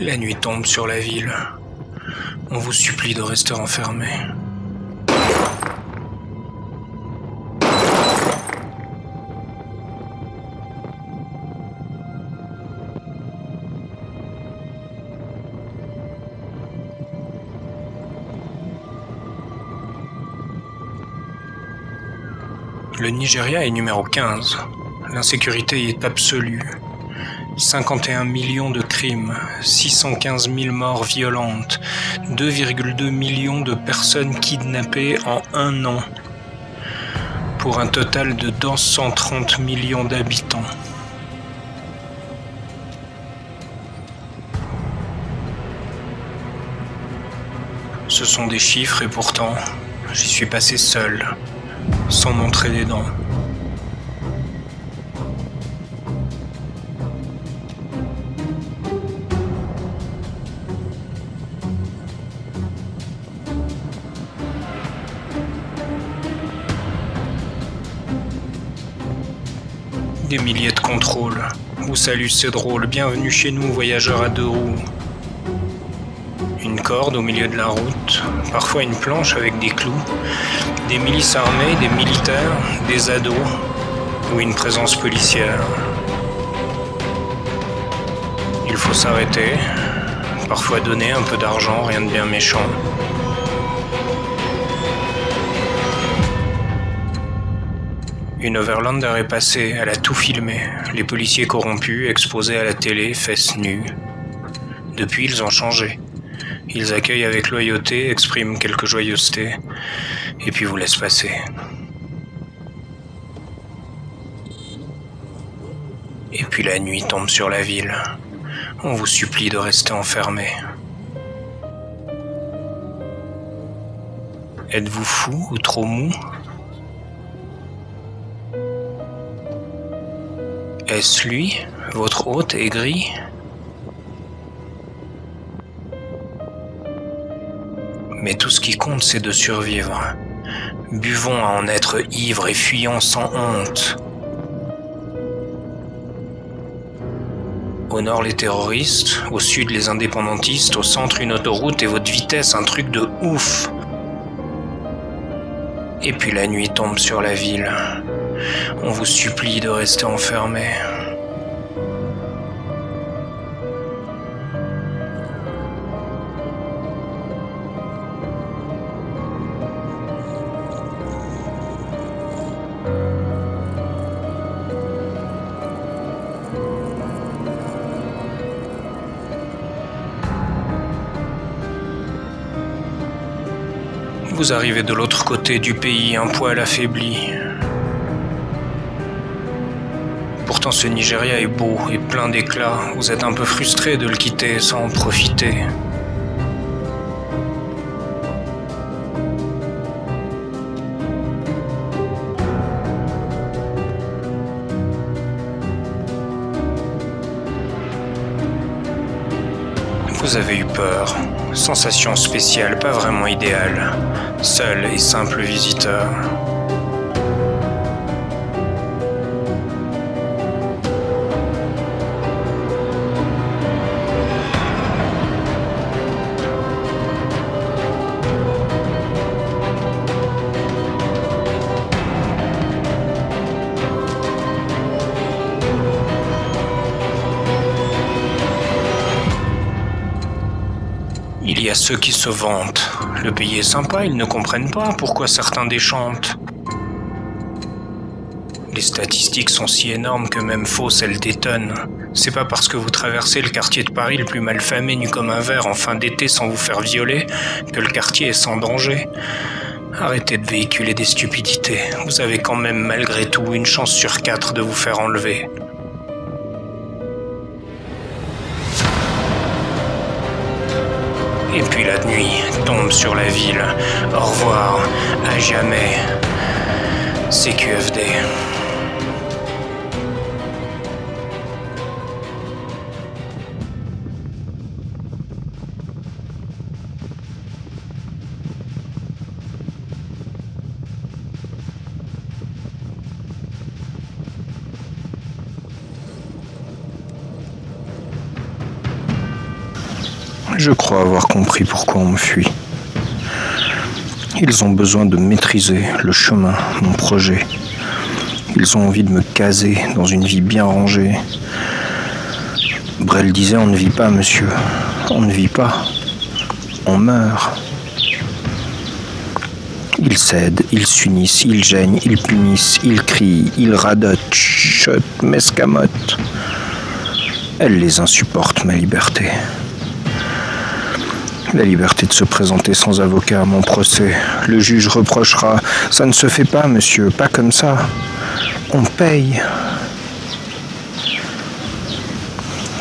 La nuit tombe sur la ville. On vous supplie de rester enfermé. Le Nigeria est numéro 15. L'insécurité y est absolue. 51 millions de crimes, 615 000 morts violentes, 2,2 millions de personnes kidnappées en un an, pour un total de 230 millions d'habitants. Ce sont des chiffres et pourtant, j'y suis passé seul, sans montrer des dents. Des milliers de contrôles. Vous salue, c'est drôle. Bienvenue chez nous, voyageurs à deux roues. Une corde au milieu de la route, parfois une planche avec des clous, des milices armées, des militaires, des ados ou une présence policière. Il faut s'arrêter, parfois donner un peu d'argent, rien de bien méchant. Une overlander est passée, elle a tout filmé. Les policiers corrompus, exposés à la télé, fesses nues. Depuis, ils ont changé. Ils accueillent avec loyauté, expriment quelques joyeusetés, et puis vous laissent passer. Et puis la nuit tombe sur la ville. On vous supplie de rester enfermé. Êtes-vous fou ou trop mou ? Est-ce lui, votre hôte aigri ? Mais tout ce qui compte, c'est de survivre. Buvons à en être ivres et fuyons sans honte. Au nord, les terroristes, au sud, les indépendantistes, au centre, une autoroute et votre vitesse, un truc de ouf. Et puis la nuit tombe sur la ville. On vous supplie de rester enfermé. Vous arrivez de l'autre côté du pays, un poil affaibli. Pourtant ce Nigeria est beau et plein d'éclat. Vous êtes un peu frustré de le quitter sans en profiter. Vous avez eu peur. Sensation spéciale, pas vraiment idéale. Seul et simple visiteur. Il y a ceux qui se vantent. Le pays est sympa, ils ne comprennent pas pourquoi certains déchantent. Les statistiques sont si énormes que même fausses, elles détonnent. C'est pas parce que vous traversez le quartier de Paris le plus malfamé nu comme un verre en fin d'été sans vous faire violer que le quartier est sans danger. Arrêtez de véhiculer des stupidités. Vous avez quand même malgré tout une chance sur 4 de vous faire enlever. Et puis la nuit tombe sur la ville. Au revoir, à jamais. CQFD. Je crois avoir compris pourquoi on me fuit. Ils ont besoin de maîtriser le chemin, mon projet. Ils ont envie de me caser dans une vie bien rangée. Brel disait, on ne vit pas, monsieur. On ne vit pas. On meurt. Ils cèdent, ils s'unissent, ils gênent, ils punissent, ils crient, ils radotent, chuchotent, m'escamotent. Elle les insupporte, ma liberté. La liberté de se présenter sans avocat à mon procès. Le juge reprochera « Ça ne se fait pas, monsieur, pas comme ça. On paye. »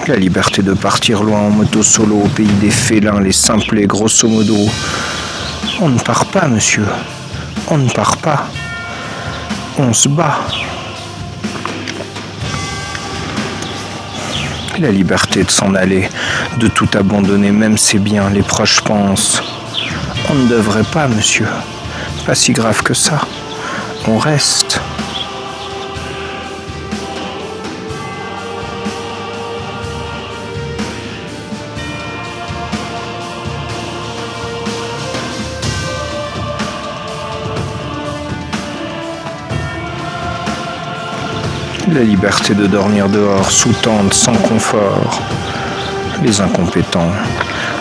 La liberté de partir loin en moto solo au pays des félins, les simplets, grosso modo. On ne part pas, monsieur. On ne part pas. On se bat. La liberté de s'en aller, de tout abandonner, même ses biens, les proches pensent. On ne devrait pas, monsieur. Pas si grave que ça. On reste. La liberté de dormir dehors, sous tente, sans confort. Les incompétents.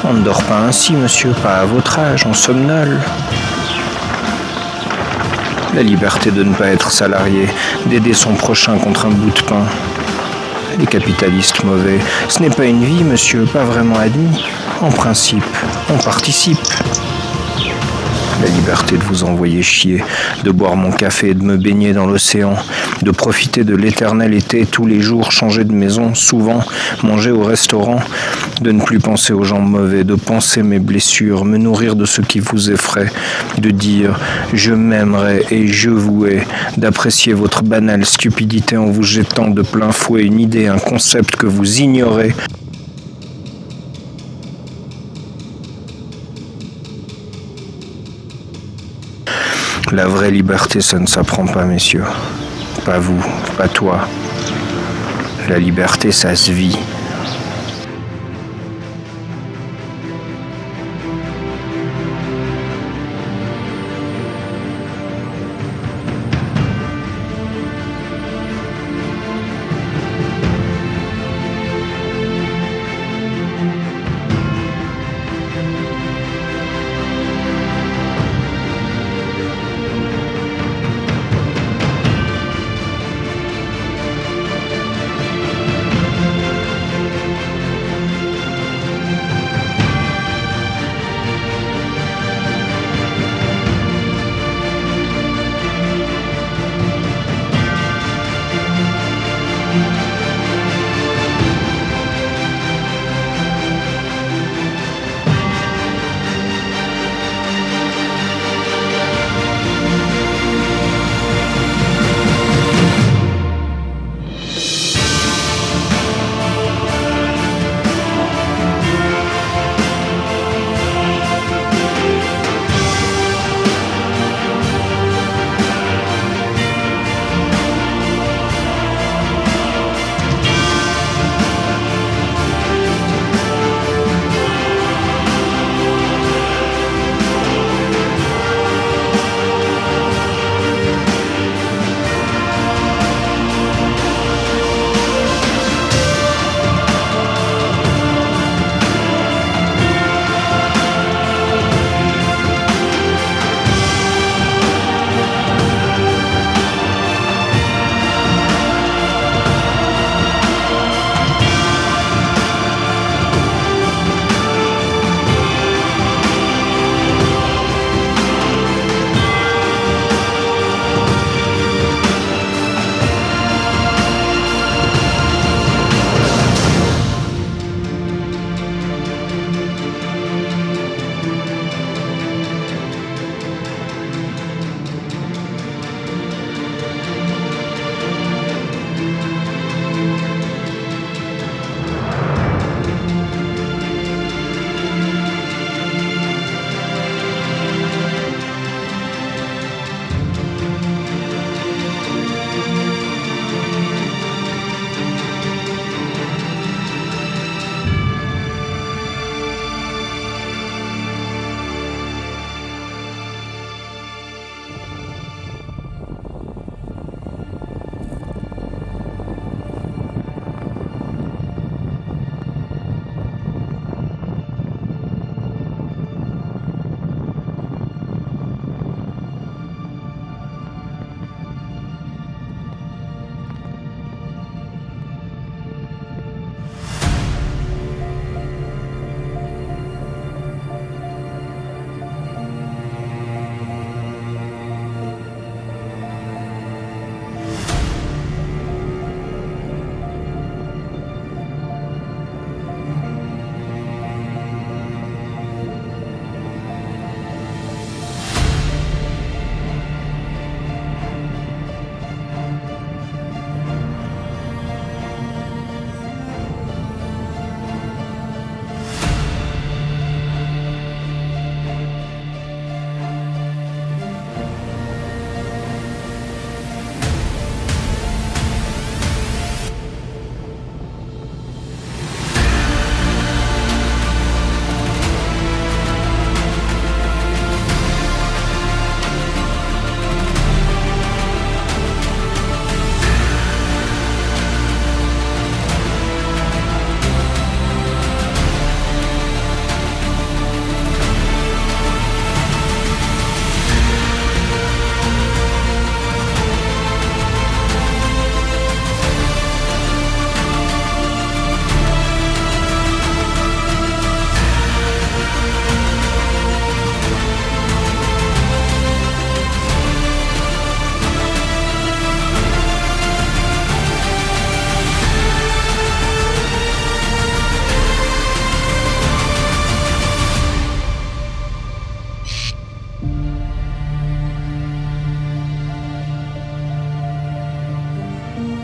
On ne dort pas ainsi, monsieur, pas à votre âge, on somnole. La liberté de ne pas être salarié, d'aider son prochain contre un bout de pain. Les capitalistes mauvais. Ce n'est pas une vie, monsieur, pas vraiment admis. En principe, on participe. La liberté de vous envoyer chier, de boire mon café et de me baigner dans l'océan, de profiter de l'éternel été tous les jours, changer de maison, souvent, manger au restaurant, de ne plus penser aux gens mauvais, de penser mes blessures, me nourrir de ce qui vous effraie, de dire « je m'aimerai et je vous hais », d'apprécier votre banale stupidité en vous jetant de plein fouet une idée, un concept que vous ignorez. La vraie liberté, ça ne s'apprend pas, messieurs. Pas vous, pas toi. La liberté, ça se vit.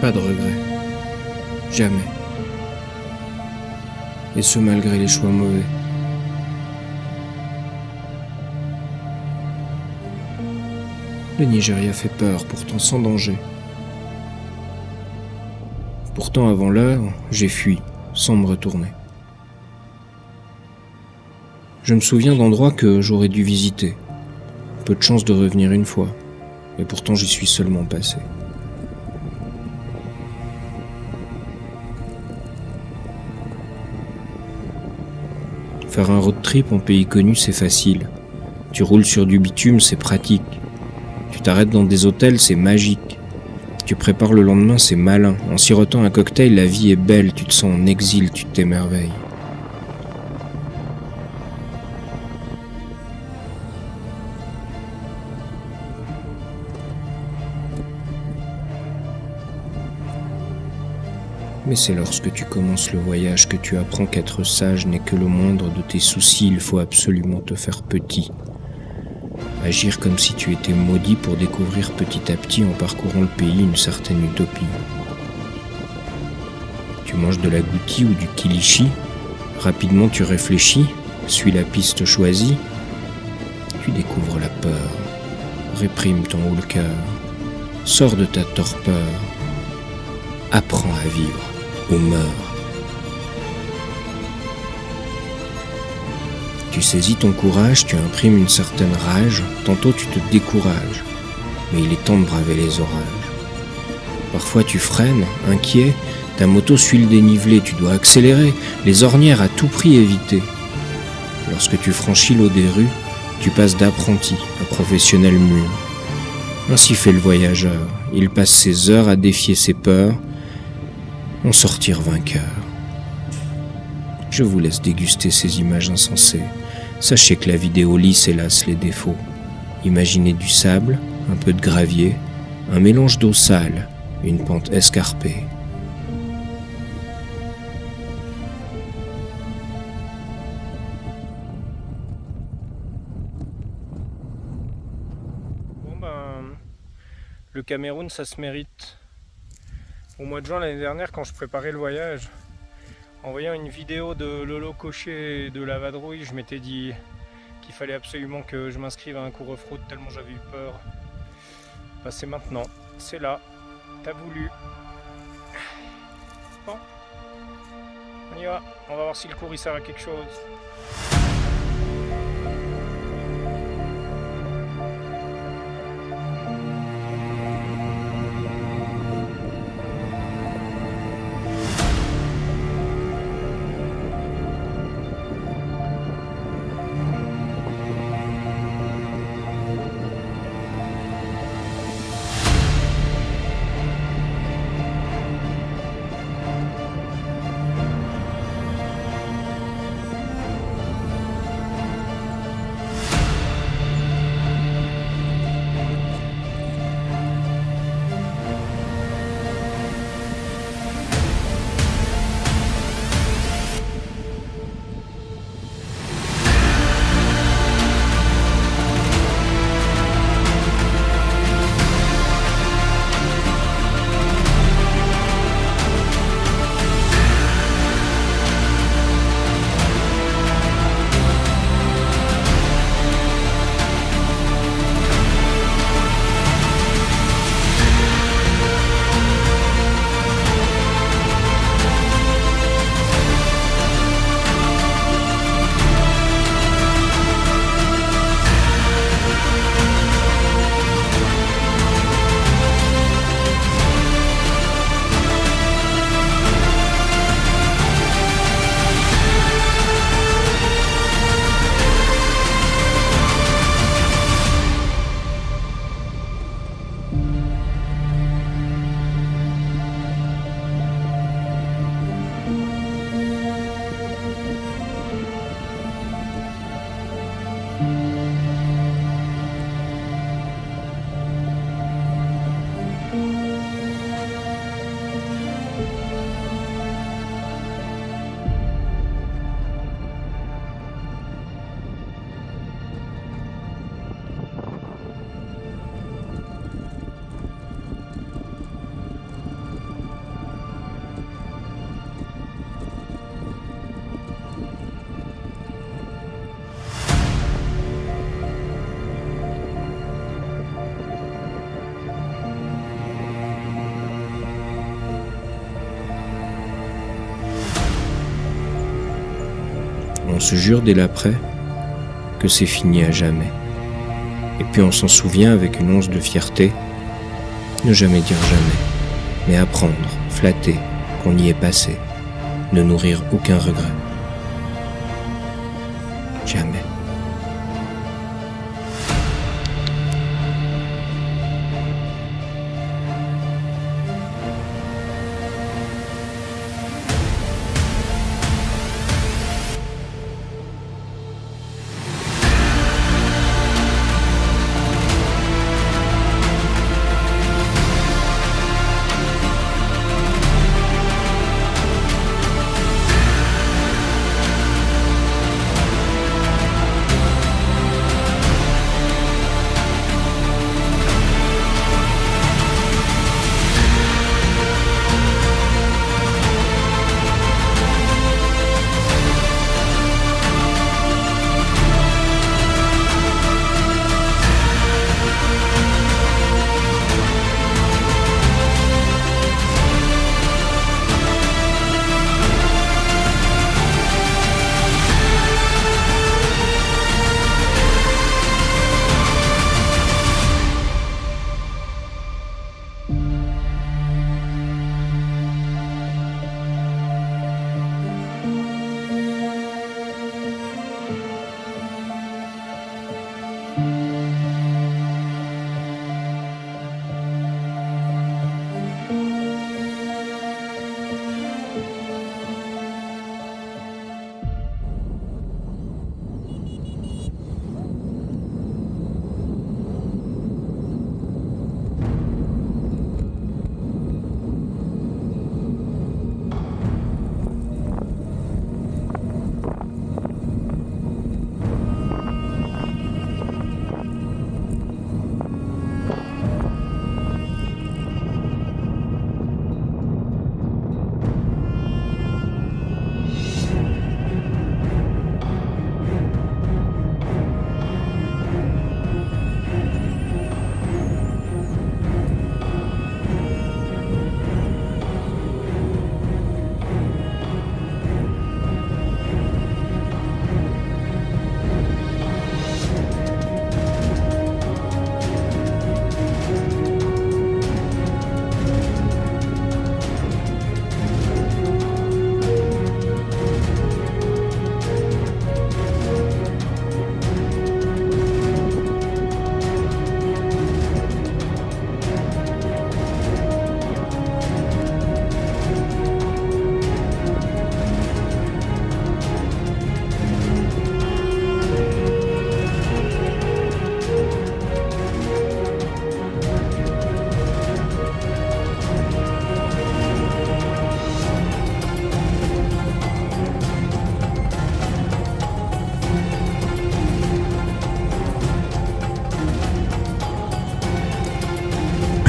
Pas de regret. Jamais. Et ce malgré les choix mauvais. Le Nigeria fait peur, pourtant sans danger. Pourtant avant l'heure, j'ai fui, sans me retourner. Je me souviens d'endroits que j'aurais dû visiter. Peu de chance de revenir une fois, et pourtant j'y suis seulement passé. Faire un road trip en pays connu, c'est facile. Tu roules sur du bitume, c'est pratique. Tu t'arrêtes dans des hôtels, c'est magique. Tu prépares le lendemain, c'est malin. En sirotant un cocktail, la vie est belle, tu te sens en exil, tu t'émerveilles. Mais c'est lorsque tu commences le voyage que tu apprends qu'être sage n'est que le moindre de tes soucis, il faut absolument te faire petit. Agir comme si tu étais maudit pour découvrir petit à petit en parcourant le pays une certaine utopie. Tu manges de la goutti ou du kilichi, rapidement tu réfléchis, suis la piste choisie, tu découvres la peur, réprime ton haut le cœur, sors de ta torpeur, apprends à vivre ou meurs. Tu saisis ton courage, tu imprimes une certaine rage, tantôt tu te décourages, mais il est temps de braver les orages. Parfois tu freines, inquiet, ta moto suit le dénivelé, tu dois accélérer, les ornières à tout prix éviter. Lorsque tu franchis l'eau des rues, tu passes d'apprenti à professionnel mûr. Ainsi fait le voyageur, il passe ses heures à défier ses peurs, en sortir vainqueur. Je vous laisse déguster ces images insensées. Sachez que la vidéo lisse hélas les défauts. Imaginez du sable, un peu de gravier, un mélange d'eau sale, une pente escarpée. Le Cameroun, ça se mérite. Au mois de juin l'année dernière, quand je préparais le voyage, en voyant une vidéo de Lolo Cochet et de la vadrouille, je m'étais dit qu'il fallait absolument que je m'inscrive à un cours off-road tellement j'avais eu peur. Bah, c'est maintenant, c'est là, t'as voulu. Bon, on y va, on va voir si le cours il sert à quelque chose. se jure dès l'après que c'est fini à jamais. Et puis on s'en souvient avec une once de fierté. Ne jamais dire jamais, mais apprendre, flatter qu'on y est passé, ne nourrir aucun regret. Jamais.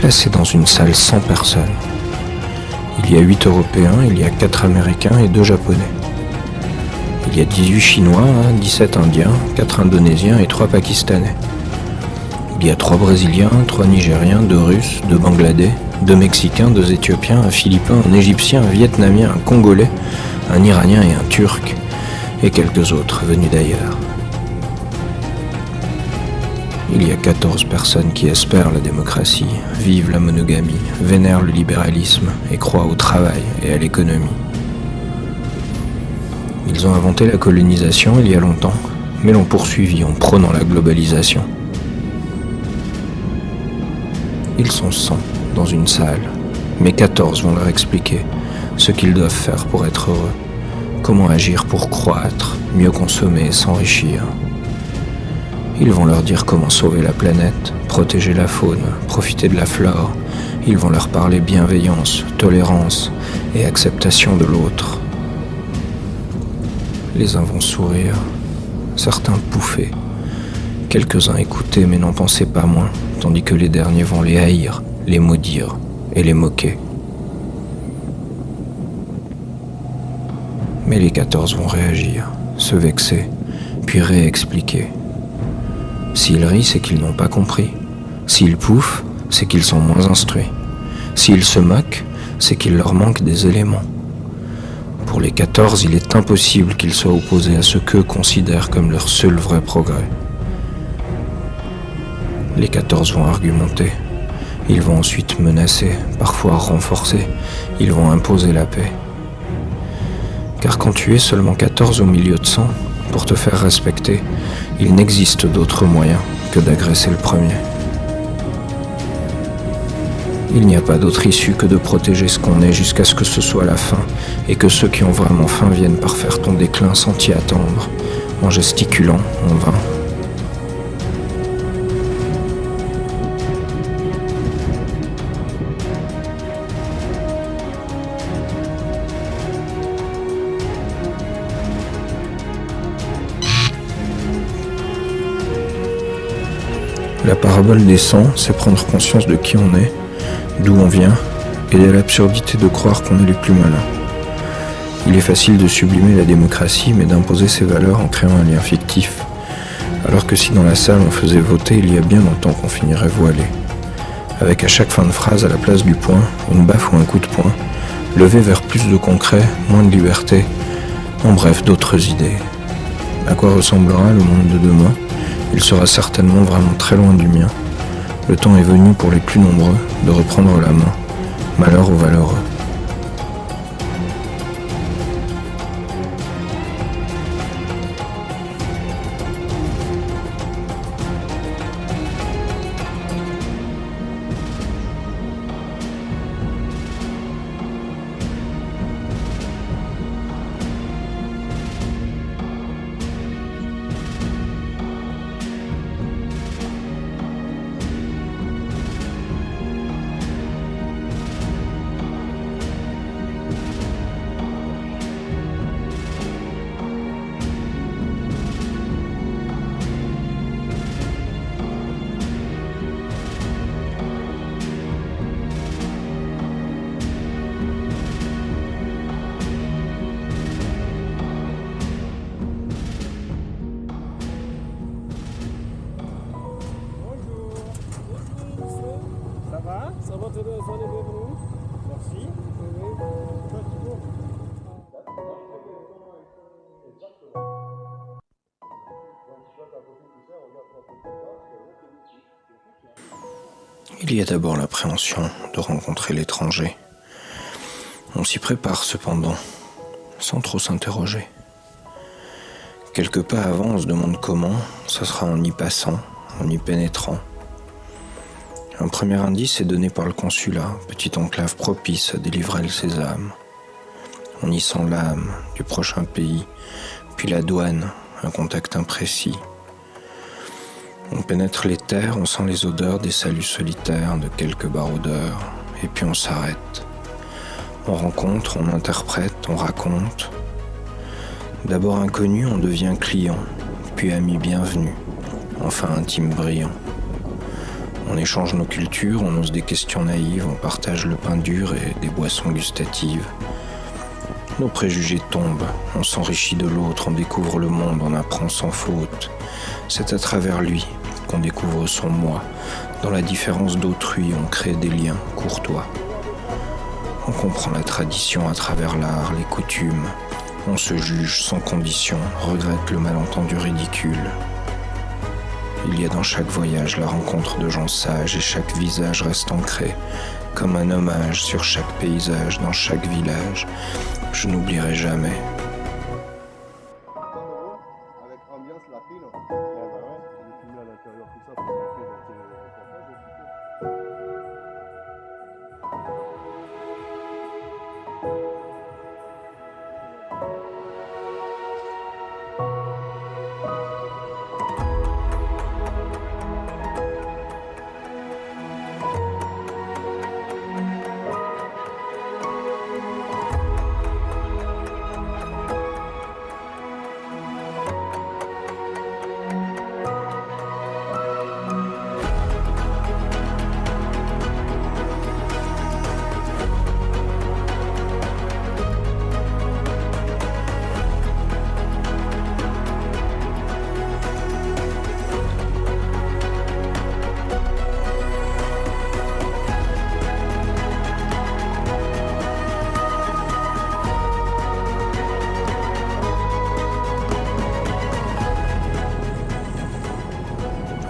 Placé dans une salle sans personne. Il y a 8 Européens, il y a 4 Américains et 2 Japonais. Il y a 18 Chinois, 17 Indiens, 4 Indonésiens et 3 Pakistanais. Il y a 3 Brésiliens, 3 Nigériens, 2 Russes, 2 Bangladais, 2 Mexicains, 2 Éthiopiens, un Philippin, un Égyptien, un Vietnamien, un Congolais, un Iranien et un Turc, et quelques autres venus d'ailleurs. Il y a 14 personnes qui espèrent la démocratie, vivent la monogamie, vénèrent le libéralisme et croient au travail et à l'économie. Ils ont inventé la colonisation il y a longtemps, mais l'ont poursuivi en prônant la globalisation. Ils sont 100 dans une salle, mais 14 vont leur expliquer ce qu'ils doivent faire pour être heureux, comment agir pour croître, mieux consommer et s'enrichir. Ils vont leur dire comment sauver la planète, protéger la faune, profiter de la flore. Ils vont leur parler bienveillance, tolérance et acceptation de l'autre. Les uns vont sourire, certains pouffer, quelques-uns écouter mais n'en penser pas moins, tandis que les derniers vont les haïr, les maudire et les moquer. Mais les 14 vont réagir, se vexer, puis réexpliquer. S'ils rient, c'est qu'ils n'ont pas compris. S'ils pouffent, c'est qu'ils sont moins instruits. S'ils se moquent, c'est qu'il leur manque des éléments. Pour les 14, il est impossible qu'ils soient opposés à ce qu'eux considèrent comme leur seul vrai progrès. Les 14 vont argumenter, ils vont ensuite menacer, parfois renforcer, ils vont imposer la paix. Car quand tu es seulement 14 au milieu de 100, pour te faire respecter, il n'existe d'autre moyen que d'agresser le premier. Il n'y a pas d'autre issue que de protéger ce qu'on est jusqu'à ce que ce soit la fin, et que ceux qui ont vraiment faim viennent par faire ton déclin sans t'y attendre, en gesticulant en vain. La parabole des 100, c'est prendre conscience de qui on est, d'où on vient, et de l'absurdité de croire qu'on est les plus malins. Il est facile de sublimer la démocratie, mais d'imposer ses valeurs en créant un lien fictif. Alors que si dans la salle on faisait voter, il y a bien longtemps qu'on finirait voilé. Avec à chaque fin de phrase, à la place du point, une baffe ou un coup de poing, levé vers plus de concret, moins de liberté, en bref, d'autres idées. À quoi ressemblera le monde de demain ? Il sera certainement vraiment très loin du mien. Le temps est venu pour les plus nombreux de reprendre la main. Malheur aux valeureux. Ça va, soyez bienvenus. Merci. Il y a d'abord l'appréhension de rencontrer l'étranger. On s'y prépare cependant, sans trop s'interroger. Quelques pas avant, on se demande comment, ça sera en y passant, en y pénétrant. Un premier indice est donné par le consulat, petite enclave propice à délivrer le sésame. On y sent l'âme du prochain pays, puis la douane, un contact imprécis. On pénètre les terres, on sent les odeurs des saluts solitaires de quelques baroudeurs, et puis on s'arrête. On rencontre, on interprète, on raconte. D'abord inconnu, on devient client, puis ami bienvenu, enfin intime brillant. On échange nos cultures, on ose des questions naïves, on partage le pain dur et des boissons gustatives. Nos préjugés tombent, on s'enrichit de l'autre, on découvre le monde, on apprend sans faute. C'est à travers lui qu'on découvre son moi. Dans la différence d'autrui, on crée des liens courtois. On comprend la tradition à travers l'art, les coutumes. On se juge sans condition, regrette le malentendu ridicule. Il y a dans chaque voyage la rencontre de gens sages et chaque visage reste ancré, comme un hommage sur chaque paysage, dans chaque village. Je n'oublierai jamais. Avec ambiance latine. Ah bah ouais, les films à l'intérieur, tout ça, pour montrer donc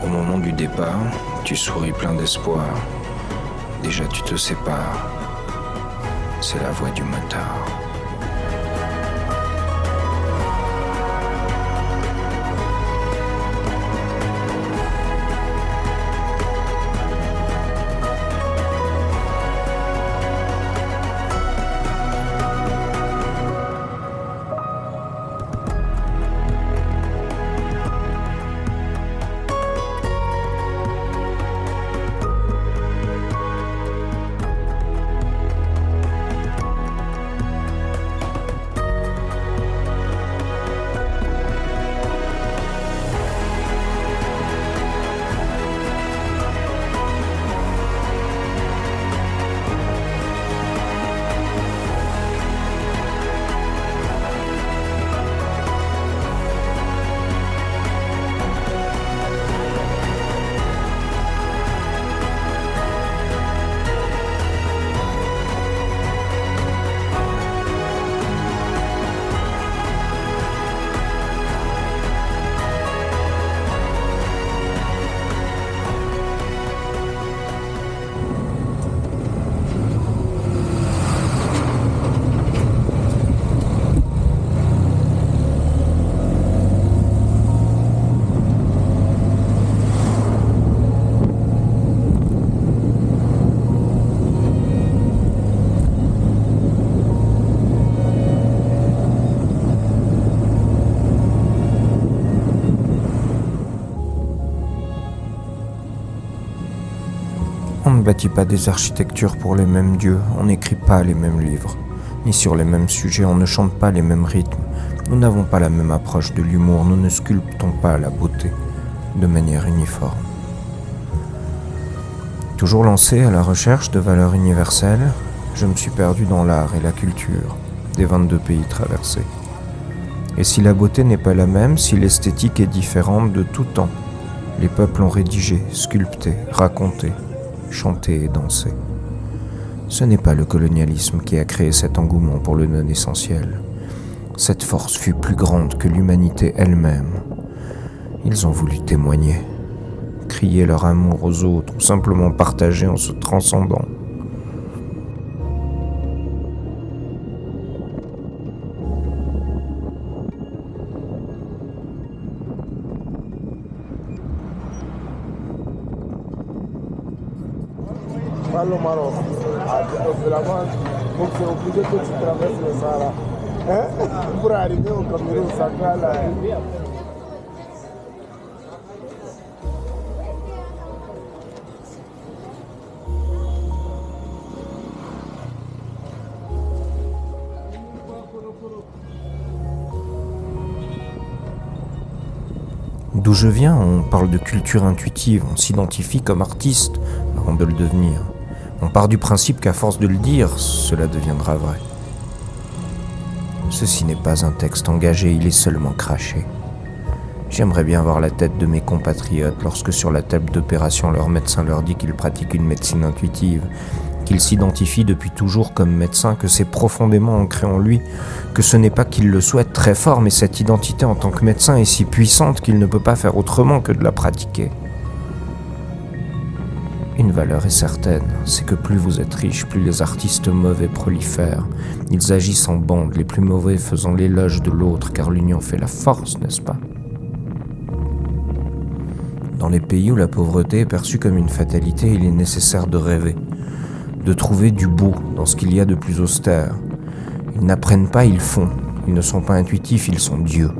Au moment du départ, tu souris plein d'espoir. Déjà tu te sépares. C'est la voix du motard. On ne bâtit pas des architectures pour les mêmes dieux, on n'écrit pas les mêmes livres, ni sur les mêmes sujets, on ne chante pas les mêmes rythmes, nous n'avons pas la même approche de l'humour, nous ne sculptons pas la beauté de manière uniforme. Toujours lancé à la recherche de valeurs universelles, je me suis perdu dans l'art et la culture des 22 pays traversés. Et si la beauté n'est pas la même, si l'esthétique est différente de tout temps, les peuples ont rédigé, sculpté, raconté, chanté et dansé. Ce n'est pas le colonialisme qui a créé cet engouement pour le non-essentiel. Cette force fut plus grande que l'humanité elle-même. Ils ont voulu témoigner, crier leur amour aux autres ou simplement partager en se transcendant. Pas le Maroc. Donc c'est obligé que tu traverses le Sahara. Hein? Pour arriver au Cameroun, ça va là. D'où je viens, on parle de culture intuitive, on s'identifie comme artiste avant de le devenir. On part du principe qu'à force de le dire, cela deviendra vrai. Ceci n'est pas un texte engagé, il est seulement craché. J'aimerais bien voir la tête de mes compatriotes lorsque sur la table d'opération leur médecin leur dit qu'ils pratiquent une médecine intuitive, qu'ils s'identifient depuis toujours comme médecin, que c'est profondément ancré en lui, que ce n'est pas qu'il le souhaite très fort, mais cette identité en tant que médecin est si puissante qu'il ne peut pas faire autrement que de la pratiquer. Une valeur est certaine, c'est que plus vous êtes riche, plus les artistes mauvais prolifèrent. Ils agissent en bande, les plus mauvais faisant l'éloge de l'autre, car l'union fait la force, n'est-ce pas ? Dans les pays où la pauvreté est perçue comme une fatalité, il est nécessaire de rêver, de trouver du beau dans ce qu'il y a de plus austère. Ils n'apprennent pas, ils font. Ils ne sont pas intuitifs, ils sont dieux.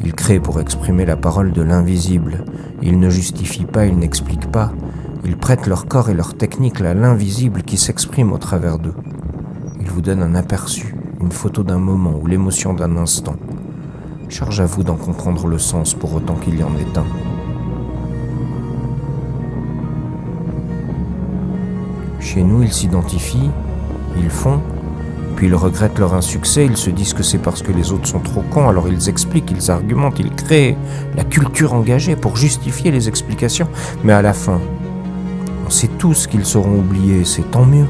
Ils créent pour exprimer la parole de l'invisible. Ils ne justifient pas, ils n'expliquent pas. Ils prêtent leur corps et leur technique à l'invisible qui s'exprime au travers d'eux. Ils vous donnent un aperçu, une photo d'un moment ou l'émotion d'un instant. Charge à vous d'en comprendre le sens pour autant qu'il y en ait un. Chez nous, ils s'identifient, ils font, puis ils regrettent leur insuccès, ils se disent que c'est parce que les autres sont trop cons, alors ils expliquent, ils argumentent, ils créent la culture engagée pour justifier les explications. Mais à la fin, on sait tous qu'ils seront oubliés, c'est tant mieux.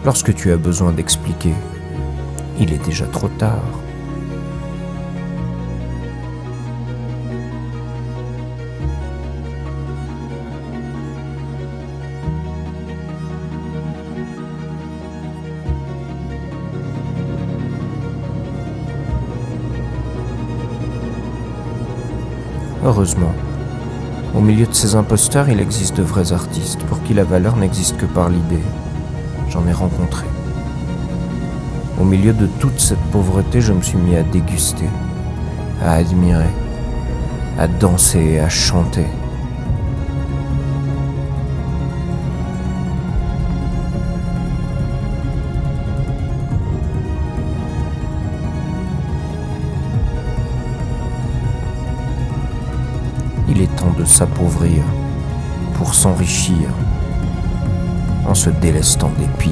Lorsque tu as besoin d'expliquer, il est déjà trop tard. Heureusement, au milieu de ces imposteurs, il existe de vrais artistes pour qui la valeur n'existe que par l'idée. J'en ai rencontré. Au milieu de toute cette pauvreté, je me suis mis à déguster, à admirer, à danser et à chanter. Il est temps de s'appauvrir pour s'enrichir en se délestant des pires.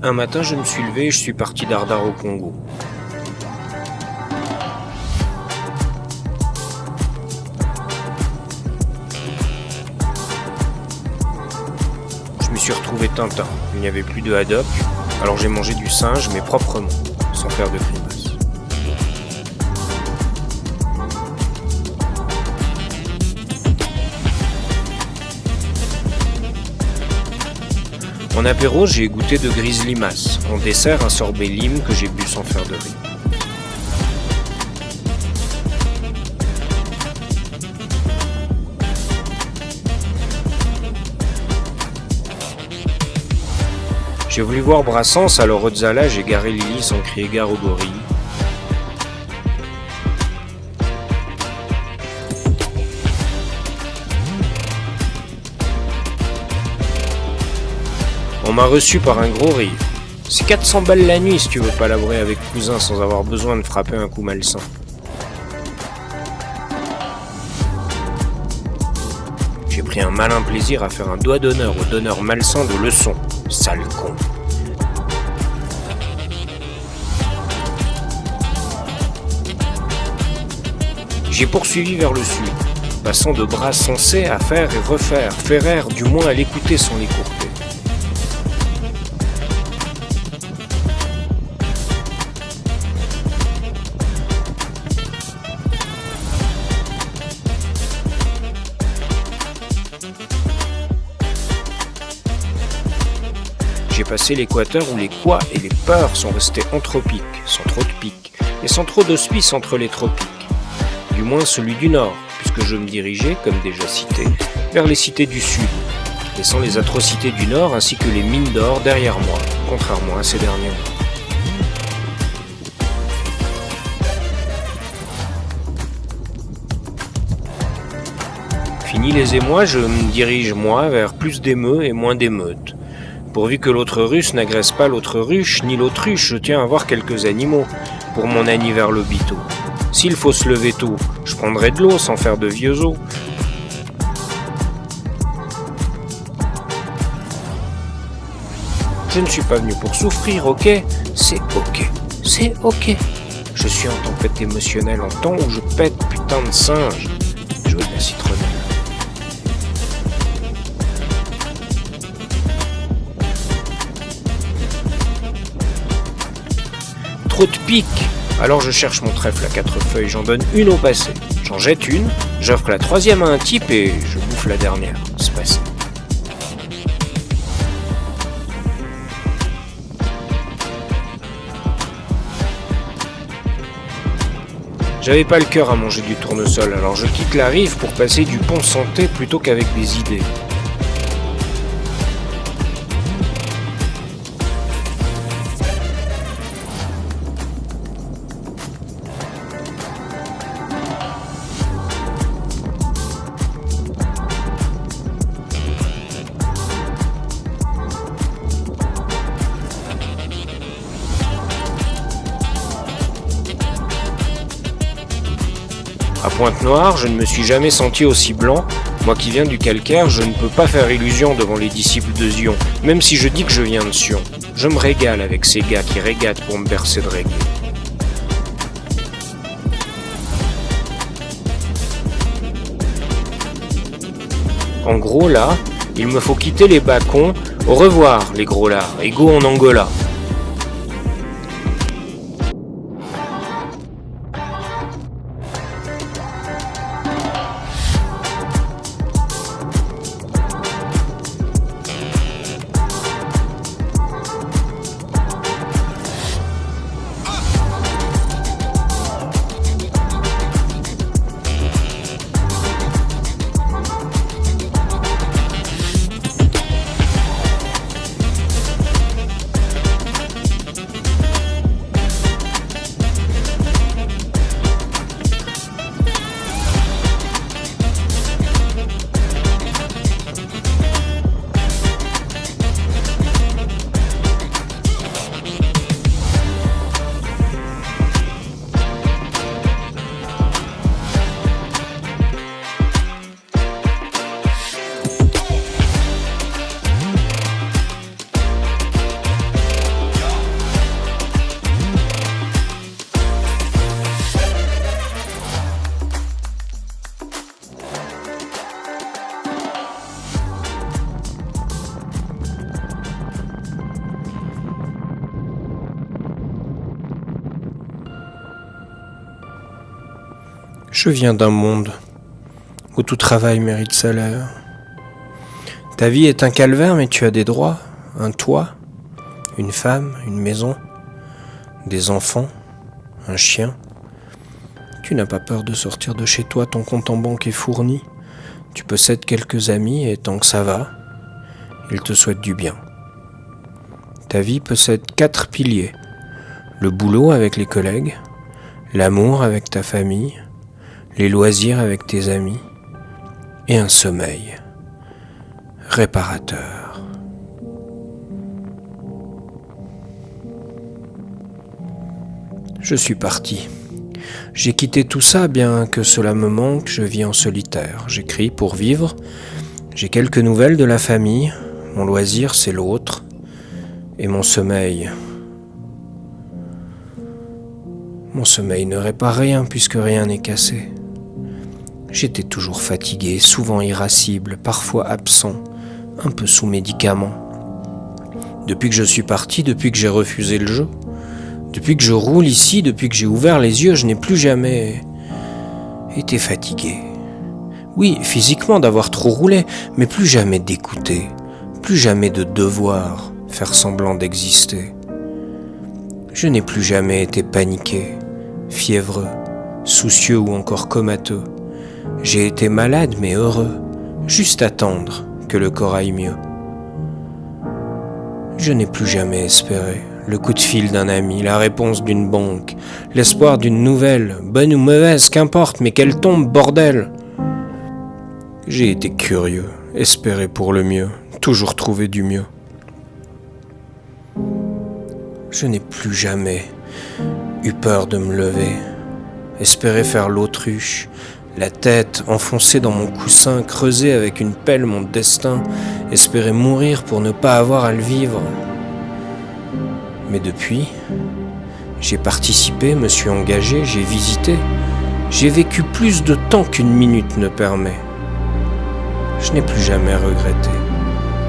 Un matin, je me suis levé et je suis parti d'Ardar au Congo. Je me suis retrouvé Tintin. Il n'y avait plus de haddock, alors j'ai mangé du singe, mais proprement, sans faire de grimace. En apéro, j'ai goûté de grizzly mass. En dessert, un sorbet lime que j'ai bu sans faire de riz. J'ai voulu voir Brassens, alors Otzala, j'ai garé Lily sans crier gare aux gorilles. On m'a reçu par un gros rire. C'est 400 balles la nuit si tu veux palabrer avec cousin sans avoir besoin de frapper un coup malsain. J'ai pris un malin plaisir à faire un doigt d'honneur au donneur malsain de leçons. Sale con. J'ai poursuivi vers le sud, passant de bras sensés à faire et refaire, Ferrer du moins à l'écouter sans l'écourter. passé l'équateur où les quoi et les peurs sont restés anthropiques, sans trop de pics, et sans trop d'hospices entre les tropiques. Du moins celui du Nord, puisque je me dirigeais, comme déjà cité, vers les cités du Sud, laissant les atrocités du Nord ainsi que les mines d'or derrière moi, contrairement à ces derniers mois. Fini les émois, je me dirige moi vers plus d'émeux et moins d'émeutes. Pourvu que l'autre russe n'agresse pas l'autre ruche, ni l'autruche, je tiens à voir quelques animaux pour mon anniversaire lobito. S'il faut se lever tôt, je prendrai de l'eau sans faire de vieux os. Je ne suis pas venu pour souffrir, ok? C'est ok. C'est ok. Je suis en tempête émotionnelle en temps où je pète putain de singe. Jouer de la citronnelle. Trop de piques. Alors je cherche mon trèfle à 4 feuilles, j'en donne une au passé. J'en jette une, j'offre la troisième à un type et je bouffe la dernière. C'est passé. J'avais pas le cœur à manger du tournesol, alors je quitte la rive pour passer du pont santé plutôt qu'avec des idées. À Pointe-Noire, je ne me suis jamais senti aussi blanc. Moi qui viens du calcaire, je ne peux pas faire illusion devant les disciples de Zion, même si je dis que je viens de Sion. Je me régale avec ces gars qui régatent pour me bercer de reggae. En gros là, il me faut quitter les bacons. Au revoir les gros lards, et go en Angola. Je viens d'un monde où tout travail mérite salaire. Ta vie est un calvaire, mais tu as des droits, un toit, une femme, une maison, des enfants, un chien. Tu n'as pas peur de sortir de chez toi, ton compte en banque est fourni. Tu possèdes quelques amis et tant que ça va, ils te souhaitent du bien. Ta vie possède 4 piliers. Le boulot avec les collègues, l'amour avec ta famille, les loisirs avec tes amis et un sommeil réparateur. Je suis parti. J'ai quitté tout ça bien que cela me manque, je vis en solitaire. J'écris pour vivre, j'ai quelques nouvelles de la famille, mon loisir c'est l'autre et mon sommeil. Mon sommeil ne répare rien puisque rien n'est cassé. J'étais toujours fatigué, souvent irascible, parfois absent, un peu sous médicaments. Depuis que je suis parti, depuis que j'ai refusé le jeu, depuis que je roule ici, depuis que j'ai ouvert les yeux, je n'ai plus jamais été fatigué. Oui, physiquement d'avoir trop roulé, mais plus jamais d'écouter, plus jamais de devoir. faire semblant d'exister. Je n'ai plus jamais été paniqué, fiévreux, soucieux ou encore comateux. J'ai été malade mais heureux, juste attendre que le corps aille mieux. Je n'ai plus jamais espéré le coup de fil d'un ami, la réponse d'une banque, l'espoir d'une nouvelle, bonne ou mauvaise, qu'importe, mais qu'elle tombe, bordel. J'ai été curieux, espéré pour le mieux, toujours trouvé du mieux. Je n'ai plus jamais eu peur de me lever, espérer faire l'autruche, la tête enfoncée dans mon coussin, creuser avec une pelle mon destin, espérer mourir pour ne pas avoir à le vivre. Mais depuis, j'ai participé, me suis engagé, j'ai visité, j'ai vécu plus de temps qu'une minute ne permet. Je n'ai plus jamais regretté,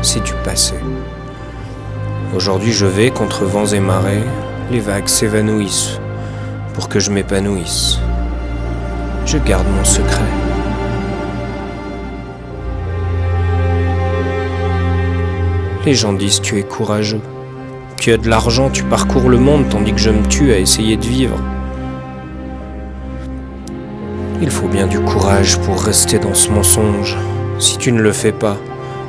c'est du passé. Aujourd'hui je vais contre vents et marées, les vagues s'évanouissent pour que je m'épanouisse. Je garde mon secret. Les gens disent tu es courageux. Tu as de l'argent, tu parcours le monde tandis que je me tue à essayer de vivre. Il faut bien du courage pour rester dans ce mensonge. Si tu ne le fais pas,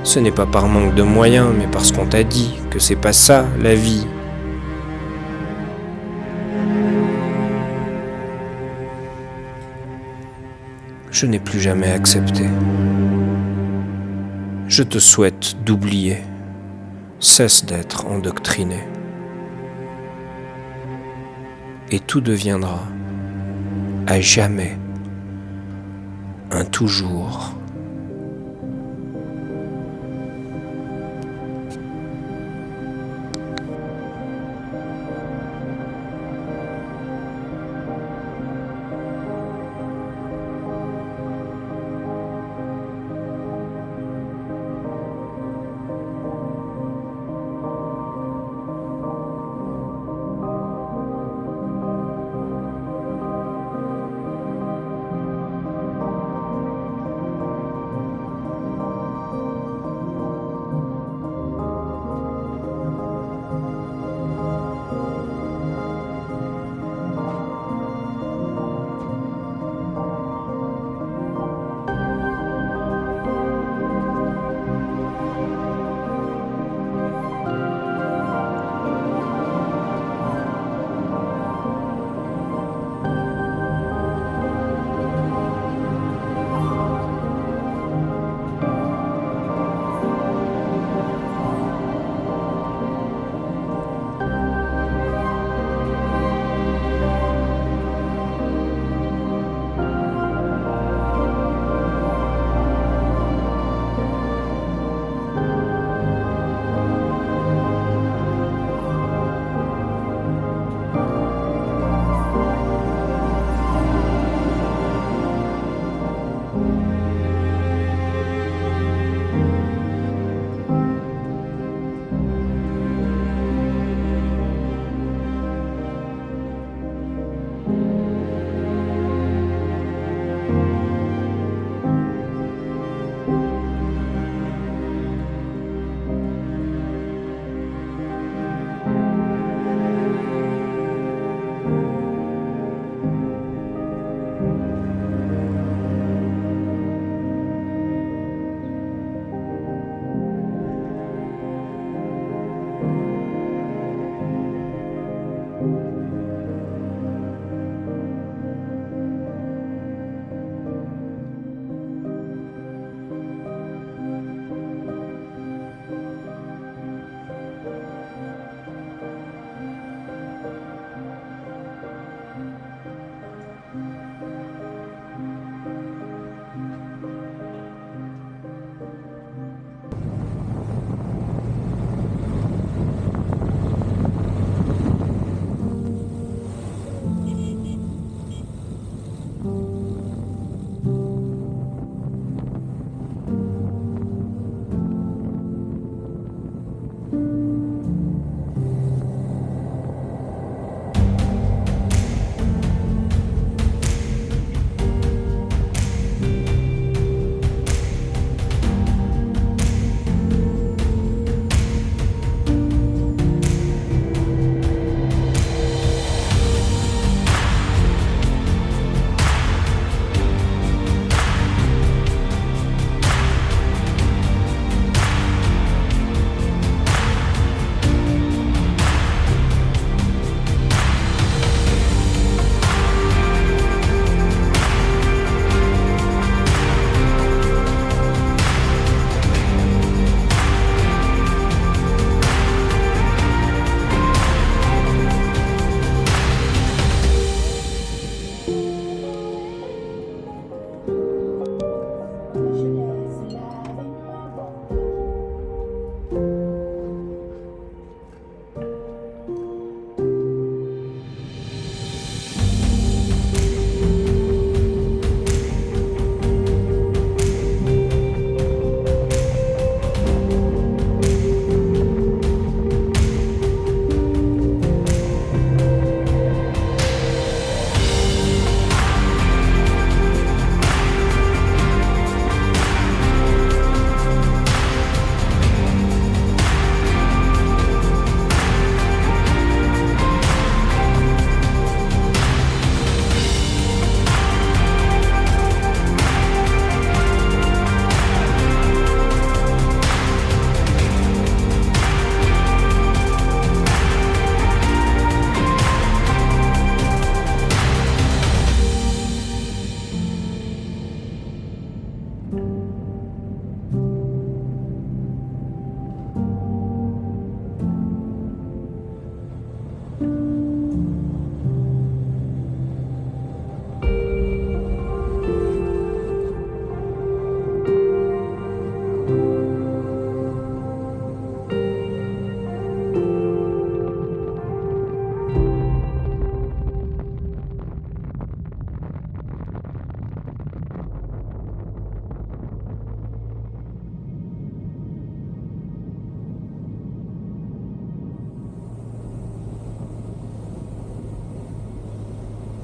ce n'est pas par manque de moyens, mais parce qu'on t'a dit que c'est pas ça la vie. Je n'ai plus jamais accepté. Je te souhaite d'oublier. Cesse d'être endoctriné. Et tout deviendra, à jamais, un toujours.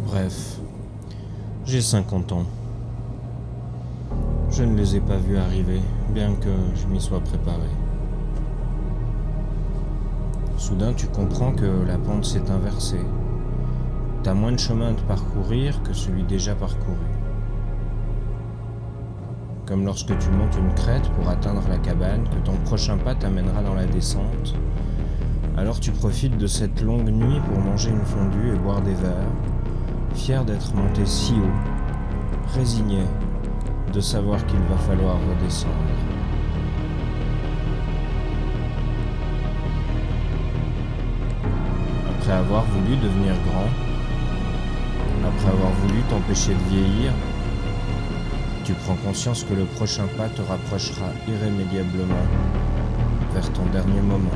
Bref, j'ai 50 ans. Je ne les ai pas vus arriver, bien que je m'y sois préparé. Soudain, tu comprends que la pente s'est inversée. T'as moins de chemin de parcourir que celui déjà parcouru. Comme lorsque tu montes une crête pour atteindre la cabane, que ton prochain pas t'amènera dans la descente, alors tu profites de cette longue nuit pour manger une fondue et boire des verres, fier d'être monté si haut, résigné de savoir qu'il va falloir redescendre. Après avoir voulu devenir grand, après avoir voulu t'empêcher de vieillir, tu prends conscience que le prochain pas te rapprochera irrémédiablement vers ton dernier moment.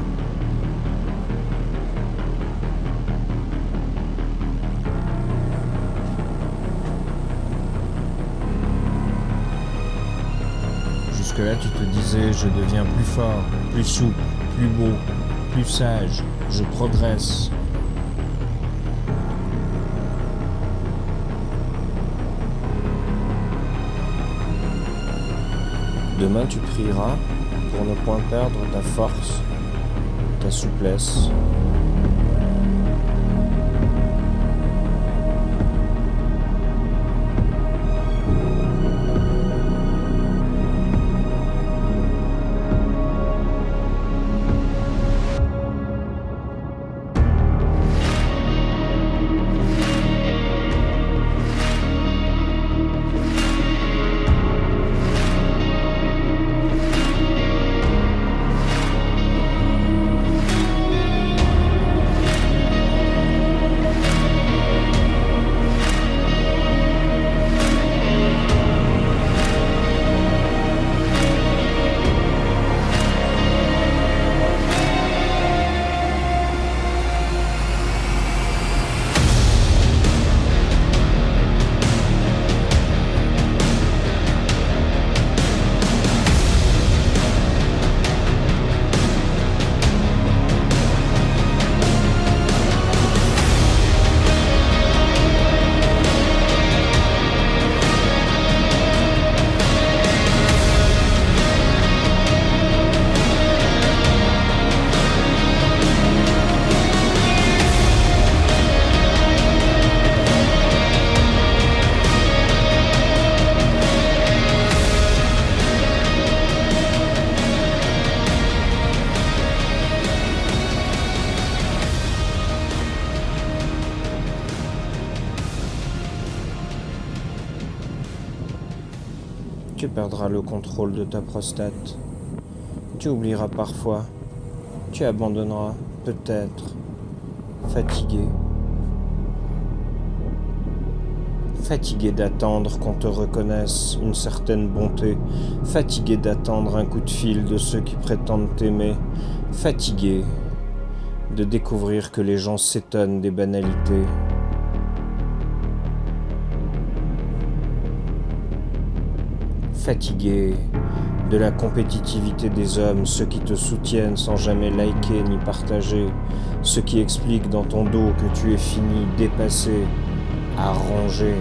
Jusque-là, tu te disais, je deviens plus fort, plus souple, plus beau, plus sage, je progresse. Demain, tu prieras pour ne point perdre ta force, ta souplesse. Tu perdras le contrôle de ta prostate. Tu oublieras parfois. Tu abandonneras, peut-être, fatigué. Fatigué d'attendre qu'on te reconnaisse une certaine bonté. Fatigué d'attendre un coup de fil de ceux qui prétendent t'aimer. Fatigué de découvrir que les gens s'étonnent des banalités. Fatigué de la compétitivité des hommes, ceux qui te soutiennent sans jamais liker ni partager, ceux qui expliquent dans ton dos que tu es fini, dépassé, arrangé.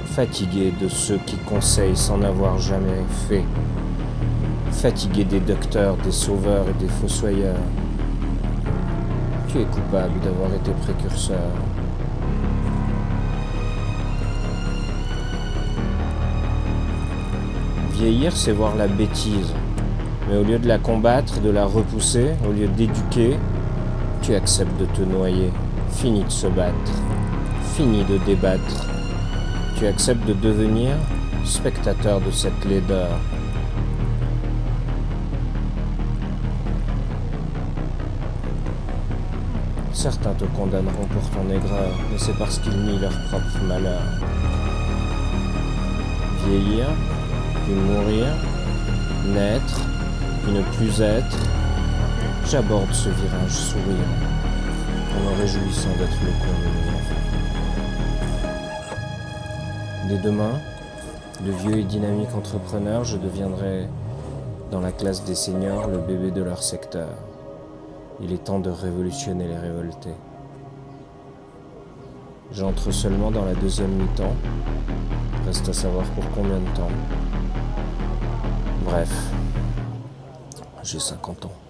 Fatigué de ceux qui conseillent sans n'avoir jamais fait. Fatigué des docteurs, des sauveurs et des fossoyeurs. Tu es coupable d'avoir été précurseur. Vieillir, c'est voir la bêtise. Mais au lieu de la combattre, de la repousser, au lieu d'éduquer, tu acceptes de te noyer. Fini de se battre. Fini de débattre. Tu acceptes de devenir spectateur de cette laideur. Certains te condamneront pour ton aigreur, mais c'est parce qu'ils nient leur propre malheur. Vieillir, puis mourir, naître, puis ne plus être, j'aborde ce virage souriant, en me réjouissant d'être le con de mes enfants. Dès demain, De vieux et dynamiques entrepreneurs, je deviendrai, dans la classe des seniors, le bébé de leur secteur. Il est temps de révolutionner les révoltés. J'entre seulement dans la deuxième mi-temps. Reste à savoir pour combien de temps. Bref, j'ai 50 ans.